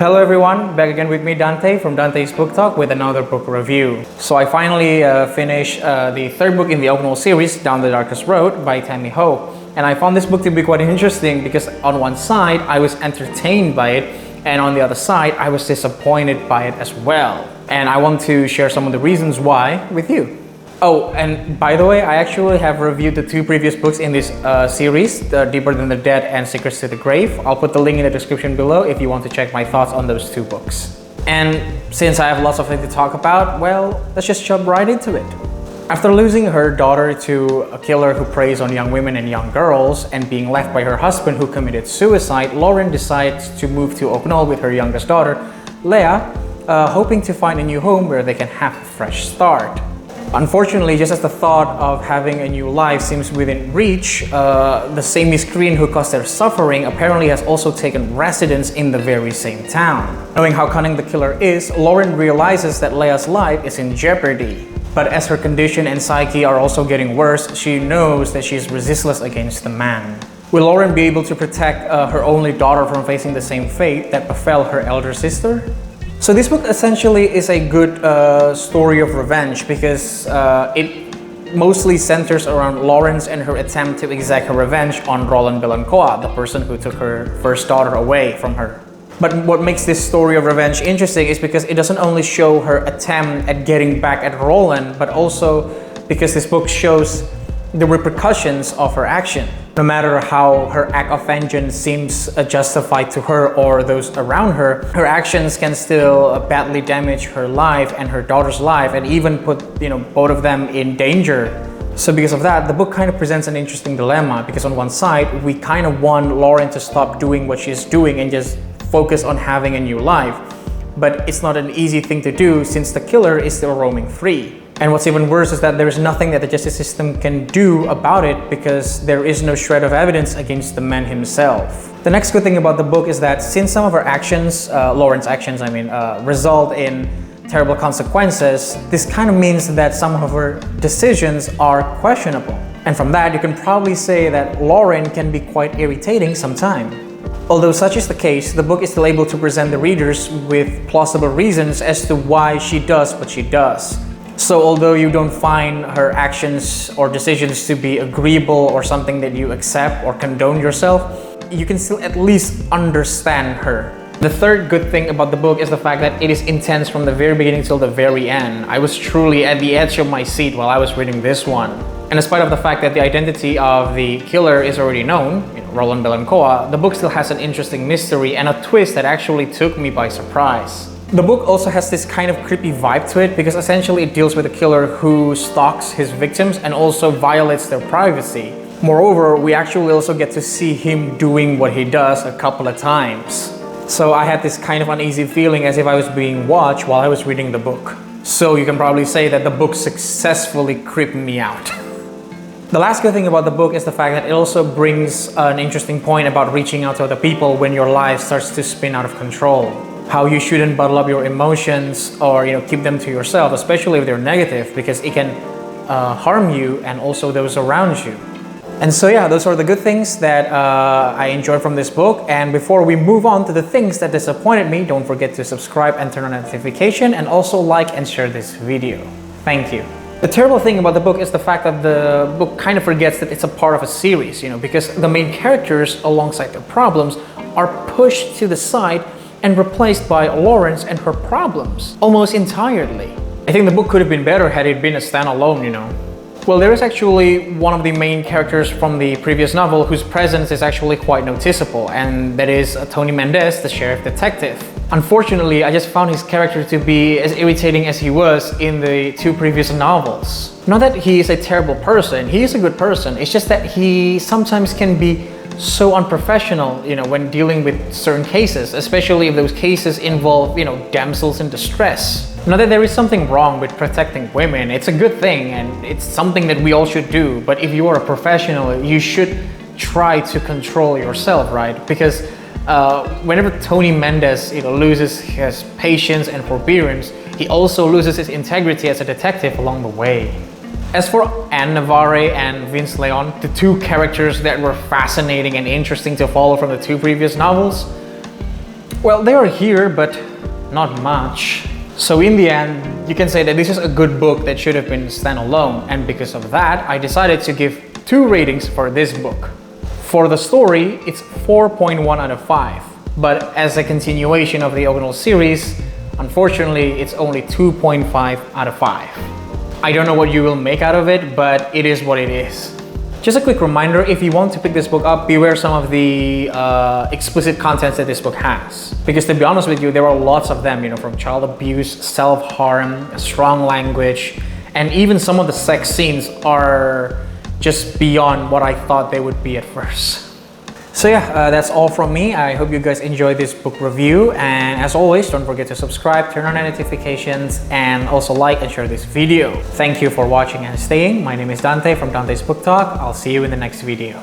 Hello everyone, back again with me Dante from Dante's Book Talk with another book review. So I finally finished the third book in the Oak Knoll series, Down the Darkest Road by Tami Hoag. And I found this book to be quite interesting because on one side I was entertained by it, and on the other side I was disappointed by it as well. And I want to share some of the reasons why with you. Oh, and by the way, I actually have reviewed the two previous books in this series, Deeper Than the Dead and Secrets to the Grave. I'll put the link in the description below if you want to check my thoughts on those two books. And since I have lots of things to talk about, well, let's just jump right into it. After losing her daughter to a killer who preys on young women and young girls, and being left by her husband who committed suicide, Lauren decides to move to Oak Knoll with her youngest daughter, Leah, hoping to find a new home where they can have a fresh start. Unfortunately, just as the thought of having a new life seems within reach, the same miscreant who caused their suffering apparently has also taken residence in the very same town. Knowing how cunning the killer is, Lauren realizes that Leah's life is in jeopardy. But as her condition and psyche are also getting worse, she knows that she is resistless against the man. Will Lauren be able to protect her only daughter from facing the same fate that befell her elder sister? So this book essentially is a good story of revenge because it mostly centers around Lawrence and her attempt to exact her revenge on Roland Belancoa, the person who took her first daughter away from her. But what makes this story of revenge interesting is because it doesn't only show her attempt at getting back at Roland, but also because this book shows the repercussions of her action. No matter how her act of vengeance seems justified to her or those around her, her actions can still badly damage her life and her daughter's life, and even put both of them in danger. So because of that, the book kind of presents an interesting dilemma, because on one side we kind of want Lauren to stop doing what she's doing and just focus on having a new life, but it's not an easy thing to do since the killer is still roaming free. And what's even worse is that there is nothing that the justice system can do about it because there is no shred of evidence against the man himself. The next good thing about the book is that since some of her actions, Lauren's actions, result in terrible consequences, this kind of means that some of her decisions are questionable. And from that, you can probably say that Lauren can be quite irritating sometimes. Although such is the case, the book is still able to present the readers with plausible reasons as to why she does what she does. So although you don't find her actions or decisions to be agreeable or something that you accept or condone yourself, you can still at least understand her. The third good thing about the book is the fact that it is intense from the very beginning till the very end. I was truly at the edge of my seat while I was reading this one. And despite of the fact that the identity of the killer is already known, Roland Belancoa, the book still has an interesting mystery and a twist that actually took me by surprise. The book also has this kind of creepy vibe to it because essentially it deals with a killer who stalks his victims and also violates their privacy. Moreover, we actually also get to see him doing what he does a couple of times. So I had this kind of uneasy feeling as if I was being watched while I was reading the book. So you can probably say that the book successfully creeped me out. The last good thing about the book is the fact that it also brings an interesting point about reaching out to other people when your life starts to spin out of control. How you shouldn't bottle up your emotions or keep them to yourself, especially if they're negative, because it can harm you and also those around you. And so yeah, those are the good things that I enjoyed from this book. And before we move on to the things that disappointed me, don't forget to subscribe and turn on notification, and also like and share this video. Thank you. The terrible thing about the book is the fact that the book kind of forgets that it's a part of a series, because the main characters alongside their problems are pushed to the side and replaced by Lawrence and her problems almost entirely. I think the book could have been better had it been a standalone, Well, there is actually one of the main characters from the previous novel whose presence is actually quite noticeable, and that is Tony Mendez, the sheriff detective. Unfortunately, I just found his character to be as irritating as he was in the two previous novels. Not that he is a terrible person, he is a good person, it's just that he sometimes can be so unprofessional, when dealing with certain cases, especially if those cases involve, damsels in distress. Not that there is something wrong with protecting women, it's a good thing and it's something that we all should do, but if you are a professional, you should try to control yourself, right? Because whenever Tony Mendez, loses his patience and forbearance, he also loses his integrity as a detective along the way. As for Anne Navarre and Vince Leon, the two characters that were fascinating and interesting to follow from the two previous novels, Well, they are here, but not much. So in the end, you can say that this is a good book that should have been standalone, and because of that, I decided to give 2 ratings for this book. For the story, it's 4.1 out of 5, but as a continuation of the Oak Knoll series, unfortunately, it's only 2.5 out of 5. I don't know what you will make out of it, but it is what it is. Just a quick reminder, if you want to pick this book up, beware some of the explicit contents that this book has. Because to be honest with you, there are lots of them, from child abuse, self-harm, strong language, and even some of the sex scenes are just beyond what I thought they would be at first. So yeah, that's all from me. I hope you guys enjoyed this book review, and as always, don't forget to subscribe, turn on notifications, and also like and share this video. Thank you for watching and staying. My name is Dante from Dante's Book Talk. I'll see you in the next video.